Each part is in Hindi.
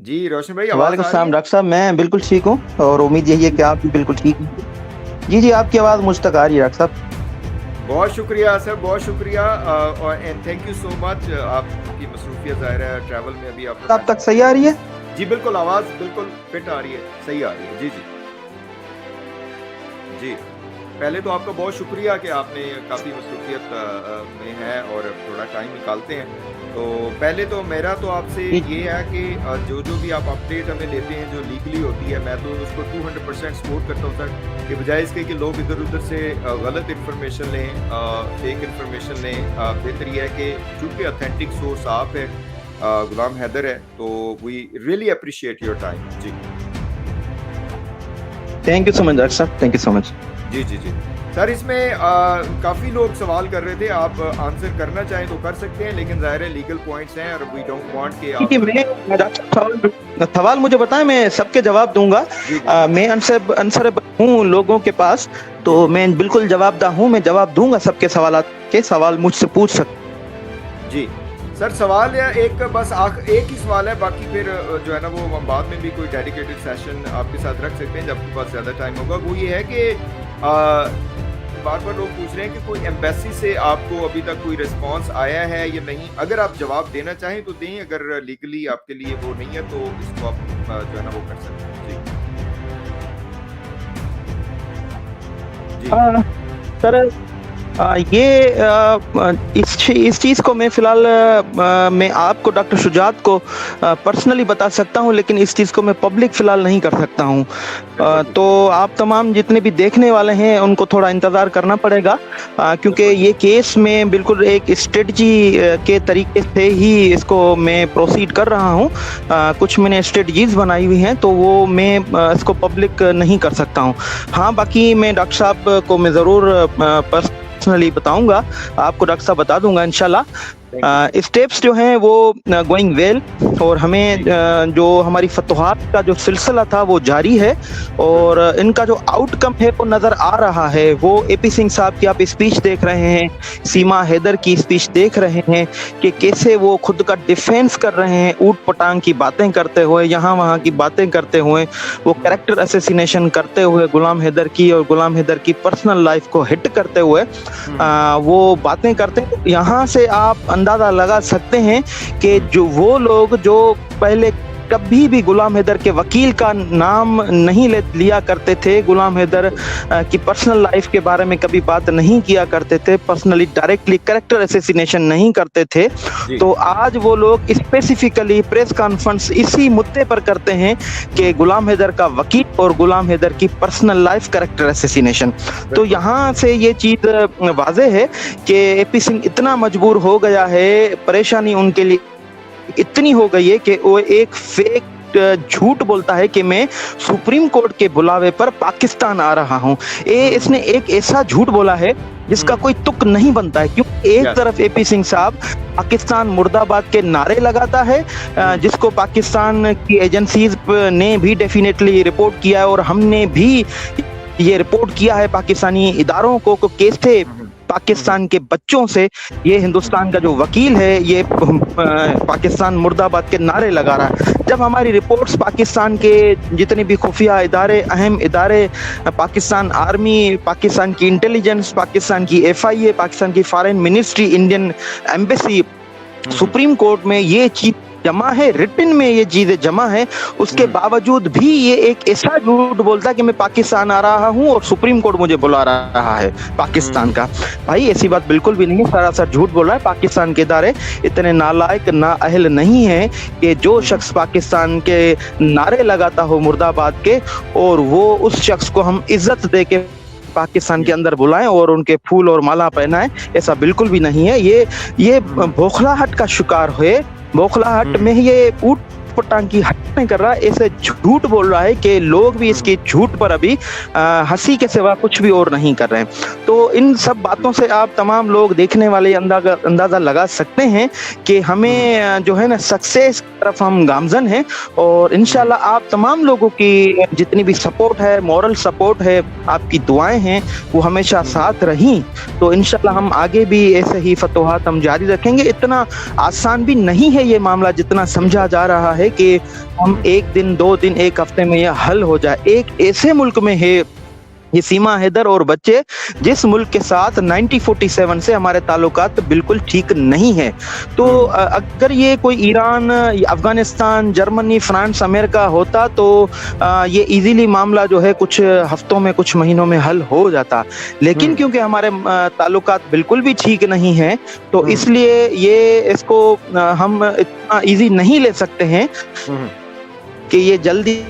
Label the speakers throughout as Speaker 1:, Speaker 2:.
Speaker 1: जी रोशन भाई, आवाज
Speaker 2: वालेकुम
Speaker 1: आ रही
Speaker 2: सलाम
Speaker 1: है?
Speaker 2: डॉक्टर साहब, मैं बिल्कुल ठीक हूँ और उम्मीद यही है कि आप भी बिल्कुल ठीक हैं। जी जी, आपकी आवाज़ मुझ तक आ रही है डॉक्टर साहब।
Speaker 1: बहुत शुक्रिया सर, बहुत शुक्रिया। और and thank you so much. आपकी मसरूफियत ज़ाहिर है ट्रैवल में अभी आपने
Speaker 2: आप तक
Speaker 1: मेंशन
Speaker 2: सही
Speaker 1: किया।
Speaker 2: आ रही है?
Speaker 1: जी बिल्कुल, आवाज़ बिल्कुल फिट आ रही है, सही आ रही है। जी जी जी। पहले तो आपका बहुत शुक्रिया कि आपने काफ़ी मसरूफियत में हैं और थोड़ा टाइम निकालते हैं। तो पहले तो मेरा तो आपसे
Speaker 2: जी
Speaker 1: ये है कि जो जो भी आप अपडेट हमें देते हैं जो लीगली होती है, मैं तो उसको 200% सपोर्ट करता हूँ सर, कि बजाय इसके कि लोग इधर उधर से गलत इन्फॉर्मेशन लें, फेक इन्फॉर्मेशन लें। बेहतर ये है कि चूँकि ऑथेंटिक सोर्स आप है, गुलाम हैदर है, तो we really appreciate your time. जी
Speaker 2: thank you so much doctor साहब, थैंक यू सो मच।
Speaker 1: जी जी जी। सर इसमें काफ़ी लोग सवाल कर रहे थे, आप आंसर करना चाहें तो कर सकते हैं, लेकिन ज़ाहिर है लीगल पॉइंट्स हैं और वी डोंट वांट कि
Speaker 2: जी
Speaker 1: आप।
Speaker 2: मैं डॉक्टर साहब सवाल मुझे बताएं, मैं सबके जवाब दूंगा।
Speaker 1: जी जी जी
Speaker 2: मैं आंसरेबल हूँ लोगों के पास,
Speaker 1: जी
Speaker 2: तो
Speaker 1: जी
Speaker 2: मैं बिल्कुल जवाबदार हूँ, मैं जवाब दूंगा सबके सवालात के। सवाल मुझसे पूछ सकते।
Speaker 1: जी। सर सवाल या एक बस एक ही सवाल है, बाकी फिर जो है ना वो हम बाद में भी कोई डेडिकेटेड सेशन आपके साथ रख सकते हैं जब आपके पास ज़्यादा टाइम होगा। वो ये है कि बार बार लोग पूछ रहे हैं कि कोई एम्बेसी से आपको अभी तक कोई रिस्पांस आया है या नहीं। अगर आप जवाब देना चाहें तो दें, अगर लीगली आपके लिए वो नहीं है तो इसको आप जो है ना वो कर सकते हैं। जी जी
Speaker 2: हैं सर, ये इस चीज़ को मैं फ़िलहाल मैं आपको डॉक्टर शुजात को पर्सनली बता सकता हूँ, लेकिन इस चीज़ को मैं पब्लिक फ़िलहाल नहीं कर सकता हूँ।
Speaker 1: बिल्कुल ठीक
Speaker 2: तो आप तमाम जितने भी देखने वाले हैं उनको थोड़ा इंतज़ार करना पड़ेगा, क्योंकि
Speaker 1: बिल्कुल
Speaker 2: ये केस में बिल्कुल एक स्ट्रेटजी के तरीके से ही इसको मैं प्रोसीड कर रहा हूँ। कुछ मैंने स्ट्रेटजीज़ बनाई हुई हैं, तो वो मैं इसको पब्लिक नहीं कर सकता हूँ। हाँ, बाकी मैं डॉक्टर साहब को मैं ज़रूर पर्सनली बताऊंगा, आपको डॉक्टर साहब बता दूंगा इंशाल्लाह।
Speaker 1: Thank you sir.
Speaker 2: स्टेप्स जो हैं वो गोइंग वेल, और हमें
Speaker 1: जी
Speaker 2: जो हमारी फतवाहत का जो सिलसिला था वो जारी है, और
Speaker 1: बिल्कुल
Speaker 2: इनका जो आउटकम है वो नज़र आ रहा है। वो एपी सिंह साहब की आप स्पीच देख रहे हैं, सीमा हैदर की स्पीच देख रहे हैं कि कैसे वो खुद का डिफेंस कर रहे हैं, ऊट पटांग की बातें करते हुए, यहाँ वहाँ की बातें करते हुए, वो कैरेक्टर असैसिनेशन करते हुए गुलाम हैदर की और गुलाम हैदर की पर्सनल लाइफ को हिट करते हुए वो बातें करते हैं। यहाँ से आप अंदाजा लगा सकते हैं कि जो वो लोग जो पहले कभी भी गुलाम हैदर के वकील का नाम नहीं लिया करते थे, गुलाम हैदर
Speaker 1: बिल्कुल
Speaker 2: की पर्सनल लाइफ के बारे में कभी बात नहीं किया करते थे, पर्सनली डायरेक्टली कैरेक्टर असैसिनेशन नहीं करते थे,
Speaker 1: जी
Speaker 2: तो आज वो लोग स्पेसिफिकली प्रेस कॉन्फ्रेंस इसी मुद्दे पर करते हैं कि गुलाम हैदर का वकील और गुलाम हैदर की पर्सनल लाइफ कैरेक्टर असैसिनेशन। तो
Speaker 1: बिल्कुल
Speaker 2: यहाँ से ये चीज वाजे है कि एपी सिंह इतना मजबूर हो गया है, परेशानी उनके लिए इतनी हो गई है कि वो एक फेक झूठ बोलता है कि मैं सुप्रीम कोर्ट के बुलावे पर पाकिस्तान आ रहा हूं। इसने एक ऐसा झूठ बोला है जिसका कोई तुक नहीं बनता है, क्यों एक
Speaker 1: यस
Speaker 2: तरफ एपी सिंह साहब पाकिस्तान मुर्दाबाद के नारे लगाता है, जिसको पाकिस्तान की एजेंसीज ने भी डेफिनेटली रिपोर्ट किया है, और हमने भी ये रिपोर्ट किया है पाकिस्तानी इदारों को कैसे पाकिस्तान के बच्चों से ये हिंदुस्तान का जो वकील है ये पाकिस्तान मुर्दाबाद के नारे लगा रहा है। जब हमारी रिपोर्ट्स पाकिस्तान के जितने भी खुफिया इदारे, अहम इदारे, पाकिस्तान आर्मी, पाकिस्तान की इंटेलिजेंस, पाकिस्तान की एफआईए, पाकिस्तान की foreign ministry, Indian embassy, supreme court में ये चीज जमा है, रिटन में ये चीजें जमा है, उसके बावजूद भी ये एक ऐसा झूठ बोलता है कि मैं पाकिस्तान आ रहा हूं और सुप्रीम कोर्ट मुझे बुला रहा है पाकिस्तान का। भाई ऐसी बात बिल्कुल भी नहीं है, सरासर झूठ बोल रहा है। पाकिस्तान के इदारे इतने नालायक ना अहल नहीं है कि जो शख्स पाकिस्तान के नारे लगाता हो मुर्दाबाद के, और वो उस शख्स को हम इज्जत दे के पाकिस्तान के अंदर बुलाएं और उनके फूल और माला पहनाएं, ऐसा बिल्कुल भी नहीं है। ये बौखलाहट का शिकार है, बौखलाहट में ये ऊट पटांग की हट नहीं कर रहा, ऐसे झूठ बोल रहा है कि लोग भी इसकी झूठ पर अभी हंसी के सिवा कुछ भी और नहीं कर रहे हैं। तो इन सब बातों से आप तमाम लोग देखने वाले अंदाजा लगा सकते हैं कि हमें जो है ना सक्सेस की तरफ हम गामजन हैं, और इंशाल्लाह आप तमाम लोगों की जितनी भी सपोर्ट है, मॉरल सपोर्ट है, आपकी दुआएं हैं, वो हमेशा साथ रहीं, तो इंशाल्लाह हम आगे भी ऐसे ही फतवाहत हम जारी रखेंगे। इतना आसान भी नहीं है ये मामला जितना समझा जा रहा है है कि हम 1 दिन, 2 दिन, 1 हफ्ते में यह हल हो जाए। एक ऐसे मुल्क में है ये सीमा हैदर और बच्चे, जिस मुल्क के साथ 1947 से हमारे ताल्लुकात बिल्कुल ठीक नहीं है। तो अगर ये कोई Iran, Afghanistan, Germany, France, America होता तो ये इजीली मामला जो है कुछ हफ्तों में, कुछ महीनों में हल हो जाता। लेकिन क्योंकि हमारे ताल्लुकात बिल्कुल भी ठीक नहीं है, तो इसलिए ये इसको हम इतना इजी नहीं ले सकते हैं कि ये जल्दी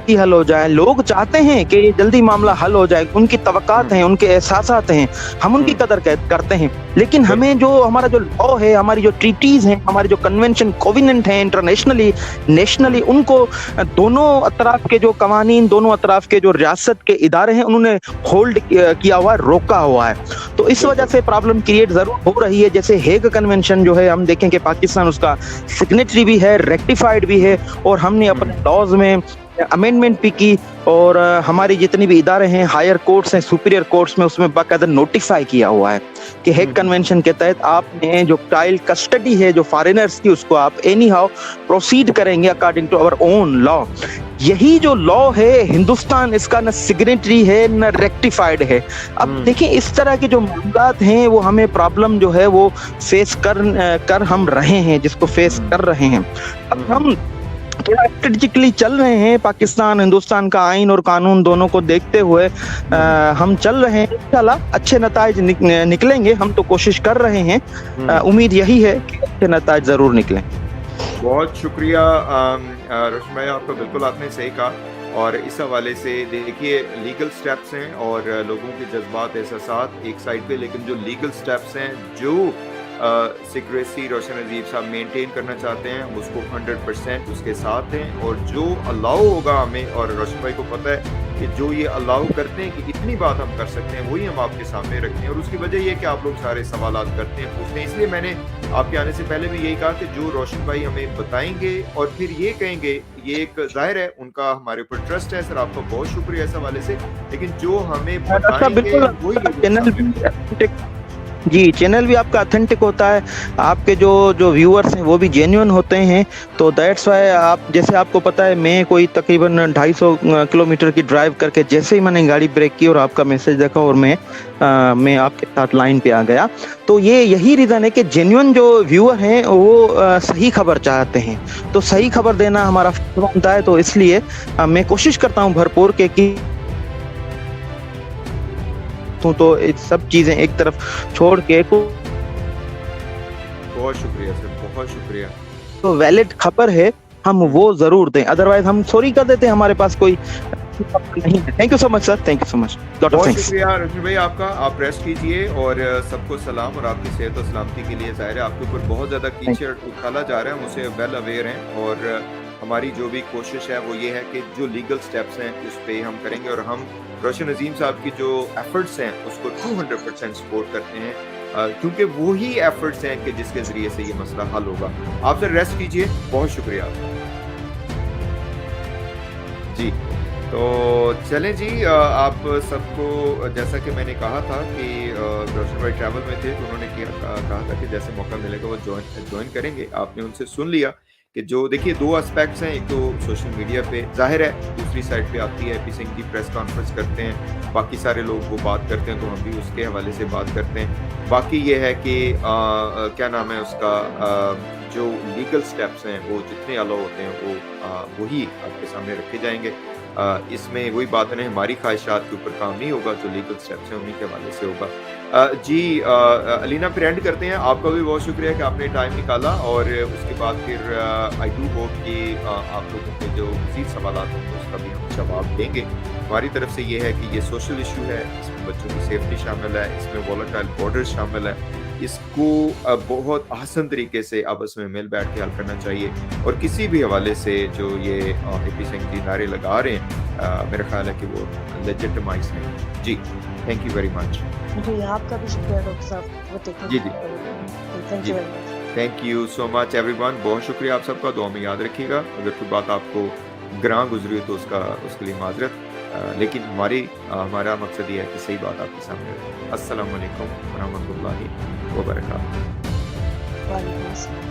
Speaker 2: हल हो जाए। लोग चाहते हैं कि ये जल्दी मामला हल हो जाए, उनकी तवक्कात हैं, उनके एहसासात हैं, हम उनकी कदर करते हैं। लेकिन हमें जो हमारा जो लॉ है, हमारी जो ट्रीटीज हैं, हमारे जो कन्वेंशन कोविनेंट हैं इंटरनेशनली, नेशनली, उनको दोनों अतराफ के जो कवानीन, दोनों अतराफ के जो रियासत के इदारे हैं, उन्होंने होल्ड किया हुआ, रोका हुआ है। तो इस वजह से प्रॉब्लम क्रिएट जरूर हो रही है। जैसे हेग कन्वेंशन जो है, हम देखें कि पाकिस्तान उसका सिग्नेटरी भी है, रेक्टिफाइड भी है, और हमने अपने लॉज में अमेंडमेंट भी की, और हमारी जितनी भी इदारे हैं, हायर कोर्ट्स हैं, सुपीरियर कोर्ट्स में, उसमें बाकायदा नोटिफाई किया हुआ है कि हेग कन्वेंशन के तहत आपने जो चाइल्ड कस्टडी है जो फॉरेनर्स की, उसको आप एनी हाउ प्रोसीड करेंगे according to our own law. यही जो लॉ है, हिंदुस्तान इसका न सिग्नेटरी है न रेक्टिफाइड है। अब देखिए, इस तरह के जो मामलात हैं, वो हमें प्रॉब्लम जो है वो फेस कर हम रहे हैं, जिसको फेस कर रहे हैं। अब हम थोड़ा स्ट्रेटेजिकली चल रहे हैं, पाकिस्तान हिंदुस्तान का आइन और कानून दोनों को देखते हुए हम चल रहे हैं। इंशाल्लाह अच्छे नताइज निकलेंगे, हम तो कोशिश कर रहे हैं। उम्मीद यही है कि अच्छे नताइज जरूर निकलें।
Speaker 1: बहुत शुक्रिया रोशन भाई, आपका बिल्कुल आपने सही कहा। और इस हवाले से देखिए, लीगल स्टेप्स हैं और लोगों के जज्बात, एहसासात एक साइड पे, लेकिन जो लीगल स्टेप्स हैं, जो सिक्रेसी रोशन अजीब साहब मेंटेन करना चाहते हैं, हम उसको 100% उसके साथ हैं। और जो अलाउ होगा हमें, और रोशन भाई को पता है कि जो ये अलाउ करते हैं कि इतनी बात हम कर सकते हैं, वही हम आपके सामने रखते हैं। और उसकी वजह ये है कि आप लोग सारे सवालात करते हैं, पूछते हैं। इसलिए मैंने आपके आने से पहले भी यही कहा कि जो रोशन भाई हमें बताएंगे और फिर ये कहेंगे, ये एक जाहिर है उनका हमारे ऊपर ट्रस्ट है। सर, आपका बहुत शुक्रिया इस हवाले से। लेकिन जो हमें बताएंगे वही
Speaker 2: जी, चैनल भी आपका ऑथेंटिक होता है, आपके जो व्यूअर्स हैं वो भी जेन्युइन होते हैं। तो दैट्स वाई आप, जैसे आपको पता है, मैं कोई तकरीबन 250 किलोमीटर की ड्राइव करके जैसे ही मैंने गाड़ी ब्रेक की और आपका मैसेज देखा, और मैं आपके साथ लाइन पे आ गया। तो यही रीज़न है कि जेन्युइन जो व्यूअर हैं वो सही खबर चाहते हैं, तो सही खबर देना हमारा फर्ज बनता है। तो इसलिए मैं कोशिश करता हूँ भरपूर के कि तो सब चीजें एक तरफ छोड़ के
Speaker 1: बहुत शुक्रिया सर, बहुत शुक्रिया।
Speaker 2: तो वैलिड खबर है, हम वो जरूर दें, अदरवाइज हम सॉरी कर देते हैं, हमारे पास कोई नहीं है। Thank you so much sir, thank you so much.
Speaker 1: बहुत शुक्रिया रश्मि भाई आपका, आप रेस्ट कीजिए। और सबको सलाम, और आपकी सेहत और सलामती के लिए जाहिर है आपके ऊपर बहुत ज्यादा कीचड़ उठाला जा रहा है, हम उसे वेल अवेयर हैं। और हमारी जो भी कोशिश है वो ये है कि जो लीगल स्टेप्स हैं उस पर हम करेंगे, और हम रोशन अजीम साहब की जो एफर्ट्स हैं उसको 200% सपोर्ट करते हैं, क्योंकि वो ही एफर्ट्स हैं कि जिसके जरिए से ये मसला हल होगा। आप सर रेस्ट कीजिए, बहुत शुक्रिया जी। तो चलें जी, आप सबको, जैसा कि मैंने कहा था कि रोशन भाई ट्रैवल में थे, तो उन्होंने कहा था कि जैसे मौका मिलेगा वो ज्वाइन करेंगे। आपने उनसे सुन लिया कि जो देखिए 2 एस्पेक्ट्स हैं, एक तो सोशल मीडिया पे जाहिर है, दूसरी साइड पे आती है एपी सिंह की प्रेस कॉन्फ्रेंस करते हैं, बाकी सारे लोग वो बात करते हैं, तो हम भी उसके हवाले से बात करते हैं। बाकी ये है कि क्या नाम है उसका, जो लीगल स्टेप्स हैं वो जितने अलाउ होते हैं वो वही आपके सामने रखे जाएंगे। इसमें वही बात है, हमारी ख्वाहिशात के ऊपर काम नहीं होगा, जो लीगल स्टेप्स हैं उन्हीं के हवाले से होगा। जी अलीना, फिर एंड करते हैं। आपका भी बहुत शुक्रिया कि आपने टाइम निकाला, और उसके बाद फिर आई डू होप कि आप लोगों के जो मज़ीद सवाल होंगे उसका भी हम जवाब देंगे। हमारी तरफ से ये है कि ये सोशल इशू है, इसमें बच्चों की सेफ्टी शामिल है, इसमें वॉलेटाइल बॉर्डर्स शामिल है, इसको बहुत आसान तरीके से आपस में मिल बैठ के हल करना चाहिए। और किसी भी हवाले से जो ये एपी सिंह जी नारे लगा रहे हैं, मेरा ख्याल है कि वो लेजिटिमाइज नहीं। जी, थैंक यू वेरी मच।
Speaker 3: जी, आपका भी शुक्रिया डॉक्टर साहब।
Speaker 1: जी जी, thank you so much everyone. बहुत शुक्रिया आप सबका, दुआ में याद रखिएगा। अगर कोई बात आपको ग्रां गुजरी हो तो उसके लिए माजरत, लेकिन हमारा मकसद ये है कि सही बात आपके सामने रहे। अस्सलाम वालेकुम व रहमतुल्लाहि व बरकातहू।
Speaker 3: वालेकुम अस्सलाम।